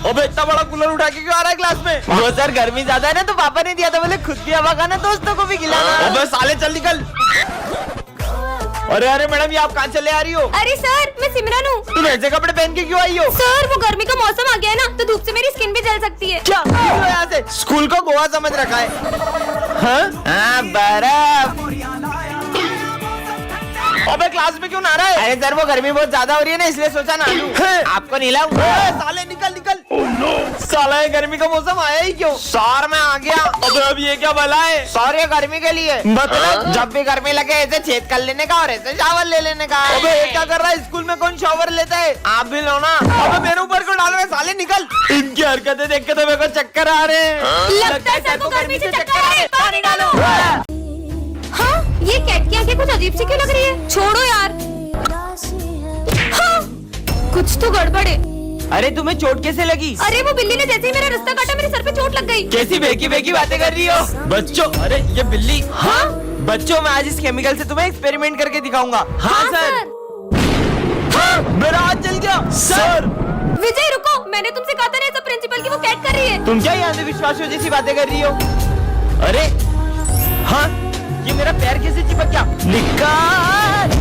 अबे इतना बड़ा कूलर उठा के क्यों आ रहा है क्लास में? वो सर गर्मी ज्यादा है ना तो पापा ने दिया था, बोले खुद भी हवा खाना दोस्तों को भी खिलाना। अबे साले चल निकल। अरे अरे मैडम, ये आप कहाँ चले आ रही हो? अरे सर, मैं सिमरन हूँ। तुम ऐसे कपड़े पहन के क्यों आई हो? सर, वो गर्मी का मौसम आ गया है ना, तो धूप से मेरी स्किन भी जल सकती है। क्या यहाँ से स्कूल को गोवा समझ रखा है? हाँ बर्फ। अबे क्लास में क्यों नहा रहा है? अरे सर वो गर्मी बहुत ज्यादा हो रही है ना, इसलिए सोचा नहा लूं। आपको नहलाऊं? साले निकल निकल। साला ये गर्मी का मौसम आया ही क्यों? सर मैं आ गया। अबे अब ये क्या भला है? सर ये गर्मी के लिए, मतलब जब भी गर्मी लगे ऐसे छेद कर लेने का और ऐसे शावर ले लेने का। अबे ये क्या कर रहा है? स्कूल में कौन शावर लेता है? आप भी लो ना। अबे मेरे ऊपर क्यों डाल रहे? साले निकल। इनकी हरकतें देख के तो मेरे को चक्कर आ रहे हैं। लगता है सर को गर्मी से चक्कर आ रहे हैं। पानी डालो। हाँ, ये कैट की आंखें कुछ अजीब सी क्यों लग रही है? छोड़ो यार। हाँ, कुछ तो गड़बड़ है। अरे तुम्हें चोट कैसे लगी? अरे वो बिल्ली ने जैसे ही मेरा रास्ता काटा, मेरे सर पे चोट लग गई। कैसी बेकी बेकी बातें कर रही हो बच्चों? अरे ये बिल्ली। हाँ बच्चों, मैं आज इस केमिकल से तुम्हें एक्सपेरिमेंट करके दिखाऊंगा। हाँ सर। हाँ, मेरा हाथ जल गया सर। विजय रुको, मैंने तुमसे कहा था ना सब प्रिंसिपल की वो कैट कर रही है। तुम क्या यहाँ से विश्वासियों जैसी बातें कर रही हो? अरे हाँ, ये मेरा पैर कैसे चिपक गया? निकाल।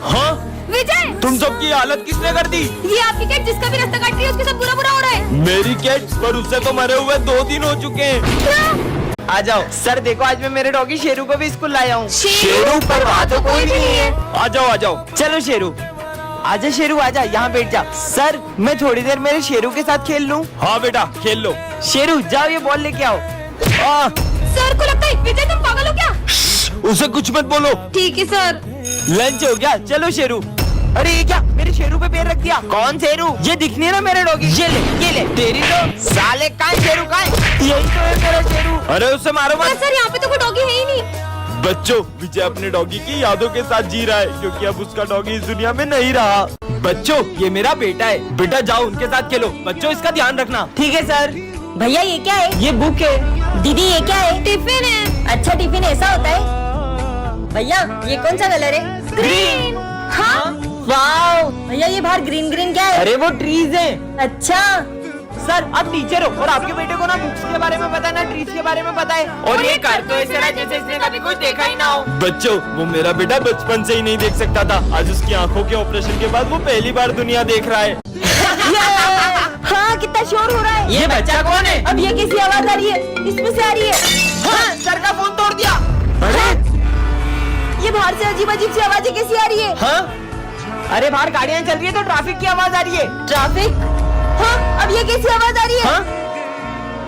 हाँ विजय, तुम सबकी हालत किसने कर दी? ये आपकी कैट जिसका भी रास्ता काट रही है उसके साथ बुरा बुरा हो रहा है। मेरी कैट? पर उससे तो मरे हुए 2 दिन हो चुके हैं। क्या? आ जाओ सर, देखो आज मैं मेरे डॉगी शेरू को भी स्कूल लाया हूँ। शेरू? पर वहाँ तो कोई भी नहीं है। आ जाओ आ जाओ। चलो शेरू, आजा शेरू आजा, यहाँ बैठ जा। सर मैं थोड़ी देर मेरे शेरू के साथ खेल लूँ? हाँ बेटा खेल लो। शेरू जाओ ये बॉल लेके आओ। सर को लगता है विजय तुम पागल हो क्या? उसे कुछ मत बोलो। ठीक है सर। लंच हो गया, चलो शेरू। अरे ये क्या, मेरे शेरू पे पैर रख दिया? कौन शेरू? ये दिख नहीं रहा मेरा डॉगी। ये ले तेरी तो साले का शेरू का है? यही तो है मेरा शेरू। अरे उसे मारो मत। सर यहाँ पे तो कोई डॉगी है ही नहीं। बच्चों, विजय अपने डॉगी की यादों के साथ जी रहा है क्योंकि अब उसका डॉगी इस दुनिया में नहीं रहा। बच्चों ये मेरा बेटा है, बेटा जाओ उनके साथ खेलो। बच्चों इसका ध्यान रखना। ठीक है सर। भैया ये क्या है? ये बुक है। दीदी ये क्या है? टिफिन है। अच्छा टिफिन ऐसा होता है? भैया ये कौन सा कलर है? ग्रीन। हाँ, वाओ भैया ये बाहर ग्रीन ग्रीन क्या है? अरे वो ट्रीज है। अच्छा सर आप टीचर हो और आपके बेटे को ना बुक्स के बारे में पता है ना ट्रीज के बारे में पता है, और ये कर तो ऐसे रहा जैसे इसने कभी कुछ देखा ही ना हो। बच्चों वो मेरा बेटा बचपन से ही नहीं देख सकता था। आज उसकी आंखों के ऑपरेशन के बाद वो पहली बार दुनिया देख रहा है। हाँ कितना शोर हो रहा है। ये बच्चा कौन है? अब ये कैसी आवाज आ रही है? इसमें से आ रही है। हाँ, सर का फोन तोड़ दिया। अरे ये बाहर से अजीब अजीब सी आवाजें कैसी आ रही है? हाँ? अरे बाहर गाड़ियाँ चल रही है तो ट्रैफिक की आवाज आ रही है। ट्रैफिक? हाँ अब ये कैसी आवाज आ रही है? हाँ?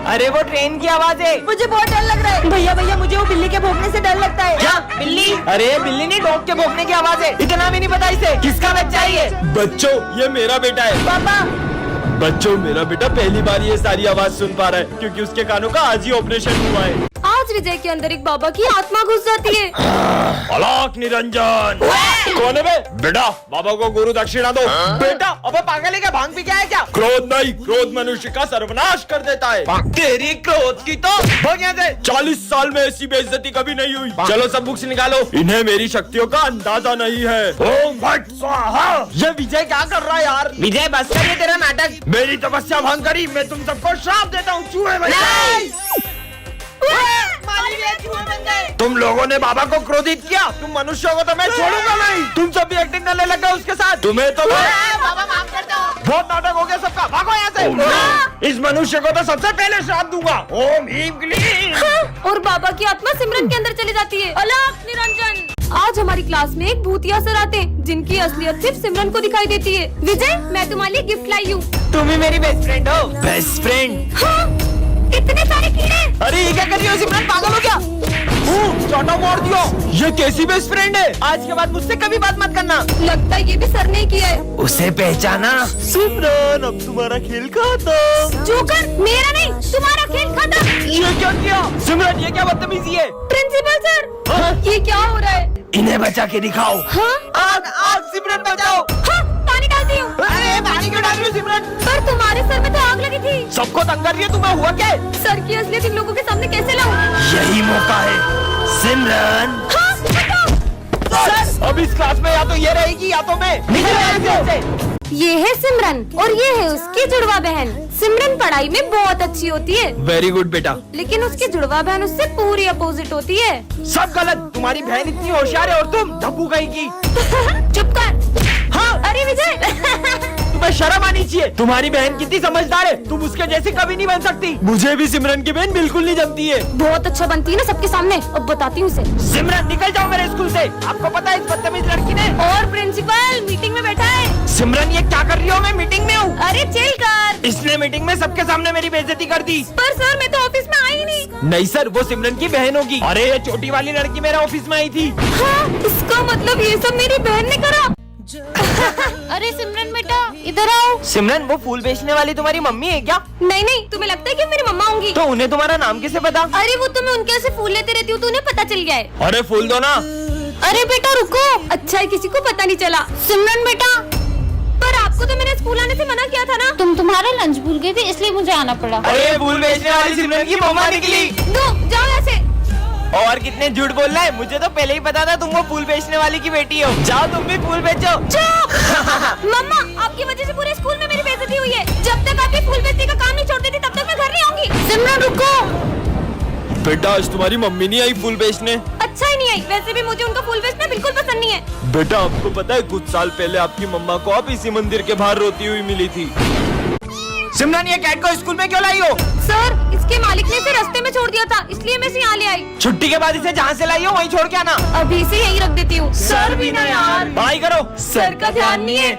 अरे वो ट्रेन की आवाज है। मुझे बहुत डर लग रहा है। भैया भैया मुझे वो बिल्ली के भौंकने से डर लगता है। क्या बिल्ली? अरे बिल्ली नहीं, डॉग के भौंकने की आवाज है। इतना भी नहीं पता इसे? किसका बच्चा है ये? बच्चों ये मेरा बेटा है। पापा बच्चों मेरा बेटा पहली बार ये सारी आवाज सुन पा रहा है क्योंकि उसके कानों का आज ही ऑपरेशन हुआ है। आज विजय के अंदर एक बाबा की आत्मा घुस जाती है। अलोक निरंजन। कौन है बे? बेटा बाबा को गुरु दक्षिणा दो। बेटा अबे पागल है क्या? भांग पी के आया क्या? क्रोध नहीं, क्रोध मनुष्य का सर्वनाश कर देता है। तेरी क्रोध की तो भाग यहाँ से। 40 साल में ऐसी बेइज्जती कभी नहीं हुई। चलो सब बुक्स निकालो, इन्हें मेरी शक्तियों का अंदाजा नहीं है। ओम भट स्वाहा। ये विजय क्या कर रहा है यार? विजय बस कर, ये तेरा नाटक। मेरी तपस्या भंग करी, मैं तुम सबको श्राप देता हूँ। चूहे बन तुम लोगों ने बाबा को क्रोधित किया, तुम मनुष्यों को तो मैं छोड़ूंगा नहीं। तुम सब भी एक्टिंग करने लगे उसके साथ। तुम्हें तो बाबा माफ कर दो। बहुत नाटक हो गया सबका, भागो यहाँ से। इस मनुष्य को तो सबसे पहले श्राप दूंगा। ओम ह्रीम क्लीम। हाँ, और बाबा की आत्मा सिमरन के अंदर चली जाती है। अलोक निरंजन। आज हमारी क्लास में एक भूतिया सर आते हैं जिनकी असलियत सिर्फ सिमरन को दिखाई देती है। विजय मैं तुम्हारे लिए गिफ्ट लाई हूँ। तुम ही मेरी बेस्ट फ्रेंड हो। Best friend? हाँ, इतने सारे कीड़े। अरे ये क्या कर रही हो सिमरन? पागल हो क्या? चाटा मार दिया। ये कैसी बेस्ट फ्रेंड है? आज के बाद मुझसे कभी बात मत करना। लगता है ये भी सर ने किया है। उसे पहचाना? सिमरन अब तुम्हारा खेल खत्म। जोकर मेरा नहीं, तुम्हारा खेल खत्म। ये क्या किया सिमरन? ये क्या बदतमीजी है? प्रिंसिपल सर ये क्या हो रहा है? इन्हें बचा के दिखाओ। हाँ? आग आग सिमरन बचाओ। हाँ, पानी डालती हूँ। अरे पानी क्यों डाल रही हो सिमरन? पर तुम्हारे सर में तो आग लगी थी। सबको तंग कर रही है, तुम्हें हुआ क्या है? सर की असलियत इन लोगों के सामने कैसे लाऊं? यही मौका है सिमरन। हाँ, सर अब इस क्लास में या तो ये रहेगी या तो मैं। निकल यहाँ से। ये है सिमरन और ये है उसकी जुड़वा बहन। सिमरन पढ़ाई में बहुत अच्छी होती है, वेरी गुड बेटा। लेकिन उसकी जुड़वा बहन उससे पूरी अपोजिट होती है। सब गलत, तुम्हारी बहन इतनी होशियार है और तुम धब्बू गई की। चुप कर। हाँ, अरे विजय तुम्हें शर्म आनी चाहिए। तुम्हारी बहन कितनी समझदार है, तुम उसके जैसी कभी नहीं बन सकती। मुझे भी सिमरन की बहन बिल्कुल नहीं जमती है। बहुत अच्छा बनती है ना सबके सामने। अब बताती हूँ उसे। सिमरन निकल जाओ मेरे स्कूल से। आपको पता है इस बदतमीज लड़की ने। और प्रिंसिपल मीटिंग में बैठा है। सिमरन ये क्या कर रही हो? मैं मीटिंग में हूँ। अरे चिल कर। इसने मीटिंग में सबके सामने मेरी बेइज्जती कर दी। पर सर मैं तो ऑफिस में आई नहीं। नहीं सर, वो सिमरन की बहन होगी। अरे ये छोटी वाली लड़की मेरे ऑफिस में आई थी। हाँ, इसका मतलब ये सब मेरी बहन ने करा। अरे सिमरन बेटा इधर आओ। सिमरन वो फूल बेचने वाली तुम्हारी मम्मी है क्या? नहीं नहीं, तुम्हें लगता है कि मेरी मम्मा होंगी? तो उन्हें तुम्हारा नाम कैसे पता? अरे वो तो मैं उनके यहाँ से फूल लेते रहती हूँ तो उन्हें पता चल गया है। अरे फूल दो ना। अरे बेटा रुको। अच्छा है किसी को पता नहीं चला। सिमरन बेटा, पर आपको तो मैंने स्कूल आने से मना किया था ना। तुम तुम्हारा लंच भूल गए थे इसलिए मुझे आना पड़ा। अरे फूल बेचने वाली सिमरन की मम्मा निकली। दो जाओ ऐसे। और कितने झूठ बोल रहा है, मुझे तो पहले ही पता था तुम वो फूल बेचने वाली की बेटी हो। जाओ तुम भी फूल बेचो। चुप। मम्मा आपकी वजह से पूरे स्कूल में मेरी बेइज्जती हुई है। जब तक आप ये फूल बेचने का काम नहीं छोड़ देती तब तक मैं घर नहीं आऊंगी। सिमरन रुको। बेटा आज तुम्हारी मम्मी नहीं आई फूल बेचने। अच्छा ही नहीं आई। वैसे भी मुझे उनका फूल बेचना बिल्कुल पसंद नहीं है। बेटा आपको पता है कुछ साल पहले आपकी मम्मा को आप इसी मंदिर के बाहर रोती हुई मिली थी। सिमरन ये कैट को स्कूल में क्यों लाई हो? सर इसके मालिक ने इसे रास्ते में छोड़ दिया था इसलिए मैं इसे यहाँ ले आई। छुट्टी के बाद इसे जहाँ से लाई हो वहीं छोड़ के आना। अभी इसे यहीं रख देती हूँ। सर भी ना यार। पढ़ाई करो। सर का ध्यान नहीं है।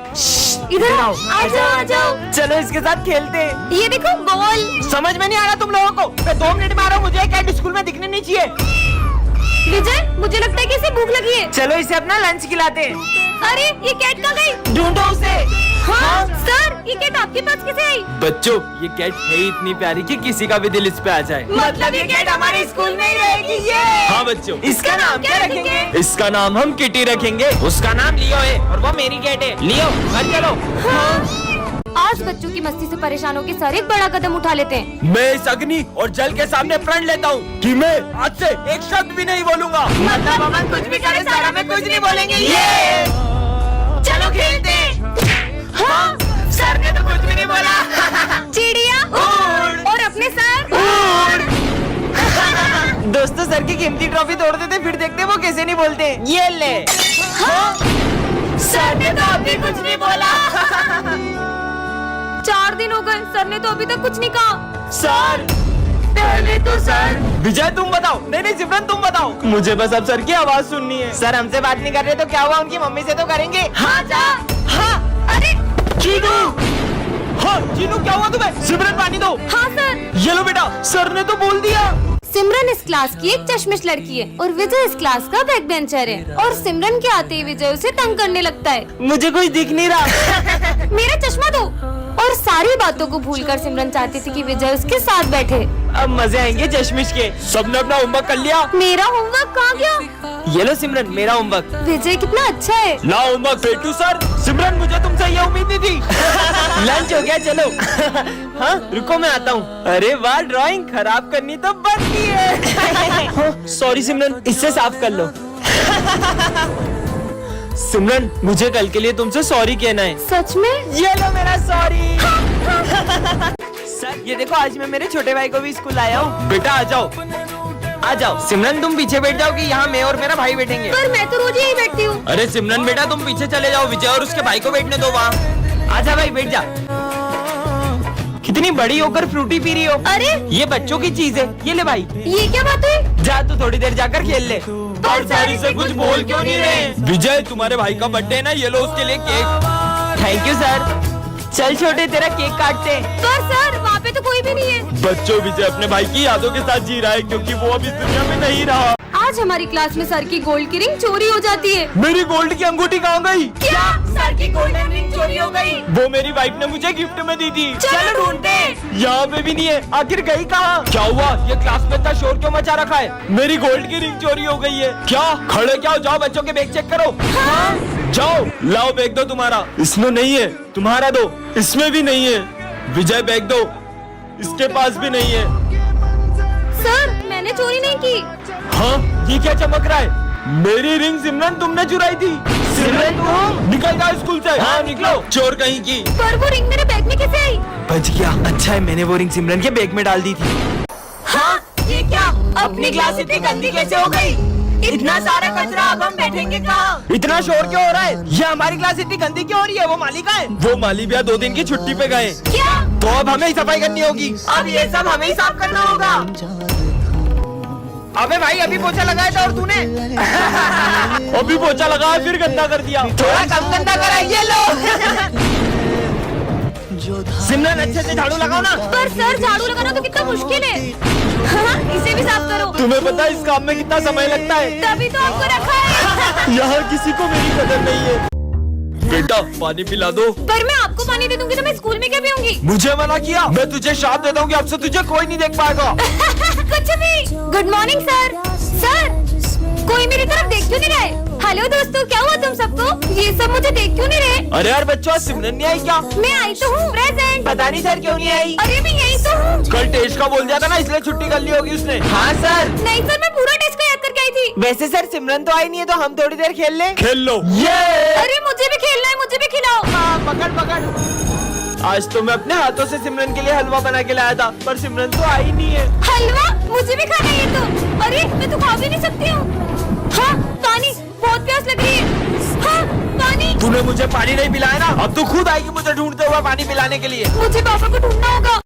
इधर आओ। आ जाओ आ जाओ। चलो इसके साथ खेलते हैं। ये देखो बॉल। समझ में नहीं आ रहा तुम लोगों को। मैं 2 मिनट में आ रहा हूँ, मुझे कैट स्कूल में दिखने नहीं चाहिए। विजय मुझे लगता है कि इसे भूख लगी है। चलो इसे अपना लंच खिलाते हैं। अरे ये कैट कहाँ गई? ढूंढो उसे। हाँ सर ये कैट आपके पास कैसे आई? बच्चों ये कैट है इतनी प्यारी कि किसी का भी दिल इस पे आ जाए। मतलब ये कैट हमारे स्कूल में ही रहेगी ये। हाँ बच्चों, इसका नाम क्या रखेंगे? इसका नाम हम किटी रखेंगे। उसका नाम लियो है और वो मेरी कैट है। लियो घर चलो। आज बच्चों की मस्ती से परेशान होकर सर एक बड़ा कदम उठा लेते हैं। मैं इस अग्नि और जल के सामने प्रण लेता हूँ कि मैं आज से एक शब्द भी नहीं बोलूंगा। मतलब हम कुछ भी करें सर हमें कुछ नहीं बोलेंगे। ये चलो खेलते हैं। हाँ सर ने तो कुछ भी नहीं बोला। चिड़िया और अपने सर। दोस्तों सर की कीमती ट्रॉफी तोड़ देते फिर देखते वो कैसे नहीं बोलते। ये ले। सर ने तो अभी कुछ नहीं बोला। 4 दिन हो गए सर ने तो अभी तक कुछ नहीं कहा। सर पहले तो सर। विजय तुम बताओ। नहीं सिमरन तुम बताओ। मुझे बस अब सर की आवाज सुननी है। सर हमसे बात नहीं कर रहे तो क्या हुआ, उनकी मम्मी से तो करेंगे। हाँ जा। हाँ अरे चीनू। हाँ चीनू क्या हुआ तुम्हें? सिमरन पानी दो। हाँ सर। ये लो बेटा, सर ने तो बोल दिया। सिमरन इस क्लास की एक चश्मिश लड़की है और विजय इस क्लास का बैक बेंचर है और सिमरन के आते ही विजय उसे तंग करने लगता है। मुझे कुछ दिख नहीं रहा। मेरा चश्मा दो। और सारी बातों को भूलकर सिमरन चाहती थी कि विजय उसके साथ बैठे। अब मजे आएंगे चश्मिश के। सबने अपना होमवर्क कर लिया? मेरा होमवर्क कहाँ गया? ये लो सिमरन मेरा होमवर्क। विजय कितना अच्छा है। ला होमवर्क पेटू सर। सिमरन मुझे तुमसे ये उम्मीद नहीं थी। लंच हो गया चलो। हाँ रुको मैं आता हूँ। अरे वाह ड्राइंग खराब करनी तो बनती है। सॉरी सिमरन इससे साफ कर लो। सिमरन मुझे कल के लिए तुमसे सॉरी कहना है। सच में? ये लो मेरा सॉरी। सर ये देखो आज मैं मेरे छोटे भाई को भी स्कूल आया हूँ। बेटा आ जाओ। आ जाओ। सिमरन तुम पीछे बैठ जाओ कि यहाँ मैं और मेरा भाई बैठेंगे। पर मैं तो रोज यही बैठती हूँ। अरे सिमरन बेटा तुम पीछे चले जाओ, विजय और उसके भाई को बैठने दो वहाँ। आजा भाई बैठ जा। कितनी बड़ी होकर फ्रूटी पी रही हो? अरे ये बच्चों की चीज है, ये ले भाई। ये क्या बात है? जा तू थोड़ी देर जाकर खेल ले। पर सर से कुछ बोल क्यों नहीं रहे? विजय तुम्हारे भाई का बर्थडे है ना, ये लो उसके लिए केक। Thank you sir. चल छोटे तेरा केक काटते हैं। पर सर वहाँ पे तो कोई भी नहीं है। बच्चों विजय अपने भाई की यादों के साथ जी रहा है क्योंकि वो अब इस दुनिया में नहीं रहा। आज हमारी क्लास में सर की गोल्ड की रिंग चोरी हो जाती है। मेरी गोल्ड की अंगूठी कहाँ गई? क्या? सर की गोल्डन रिंग चोरी हो गई? वो मेरी वाइफ ने मुझे गिफ्ट में दी थी। चलो ढूंढते हैं। यहाँ पे भी नहीं है, आखिर गई कहाँ? क्या हुआ? ये क्लास में इतना शोर क्यों मचा रखा है? मेरी गोल्ड की रिंग चोरी हो गई है। क्या? खड़े क्या हो, जाओ बच्चों के बैग चेक करो। हाँ? जाओ लाओ बैग दो तुम्हारा। इसमें नहीं है। तुम्हारा दो। इसमें भी नहीं है। विजय बैग दो। इसके पास भी नहीं है। सर मैंने चोरी नहीं की। हाँ ये क्या चमक रहा है? मेरी रिंग सिमरन तुमने चुराई थी। सिमरन तुम? निकल जाओ स्कूल से। हाँ, निकलो। चोर कहीं की। पर वो रिंग मेरे बैग में कैसे आई? बच गया। अच्छा है मैंने वो रिंग सिमरन के बैग में डाल दी थी। हाँ, ये क्या? अपनी क्लास इतनी गंदी कैसे हो गई? इतना सारा कचरा, अब हम बैठेंगे कहाँ? इतना शोर क्यों हो रहा है? ये हमारी क्लास इतनी गंदी क्यों हो रही है? वो मालिक है। वो माली भैया 2 दिन की छुट्टी पे गए, क्या? तो अब हमें ही सफाई करनी होगी। अब ये सब हमें ही साफ करना होगा। अबे भाई अभी पोछा लगाया था और तूने अभी पोछा लगाया फिर गंदा कर दिया। थोड़ा कम गंदा करा। ये लो सिमरन अच्छे से झाड़ू लगाओ ना। पर सर झाड़ू लगाना तो कितना मुश्किल है। हाँ, इसे भी साफ करो। तुम्हें पता है इस काम में कितना समय लगता है? तभी तो आपको रखा है। यहाँ किसी को मेरी कदर नहीं है। बेटा पानी पिला दो। पर मैं आपको पानी दे दूंगी तो मैं स्कूल में क्या पीऊंगी? मुझे मना किया। मैं तुझे श्राप देता हूँ कि अब से तुझे कोई नहीं देख पाएगा। कुछ भी। Good morning sir. सर कोई मेरी तरफ देख क्यों नहीं रहे? हेलो दोस्तों, क्या हुआ तुम सबको? ये सब मुझे देख क्यों नहीं रहे? अरे यार बच्चों आज सिमरन नहीं आई क्या? मैं आई तो हूँ, प्रेजेंट। पता नहीं सर क्यों नहीं आई। अरे मैं यही तो हूँ। कल टेस्ट का बोल दिया था ना इसलिए छुट्टी कर ली होगी उसने। हाँ सर। नहीं सर, मैं पूरा टेस्ट को याद करके आई थी। वैसे सर सिमरन तो आई नहीं है तो हम थोड़ी देर खेल लें। खेल लो। अरे मुझे भी खेलना है, मुझे भी खिलाओ। हाँ, पकड़ पकड़। आज तो मैं अपने हाथों से सिमरन के लिए हलवा बना के लाया था, पर सिमरन तो आई नहीं है। हलवा? मुझे भी खाना है ये तो। अरे मैं तो खा भी नहीं सकती हूँ। हाँ पानी, बहुत प्यास लग रही है। हाँ पानी। तूने मुझे पानी नहीं पिलाया ना, अब तू खुद आएगी मुझे ढूंढते हुए पानी पिलाने के लिए। मुझे पापा को ढूंढना होगा।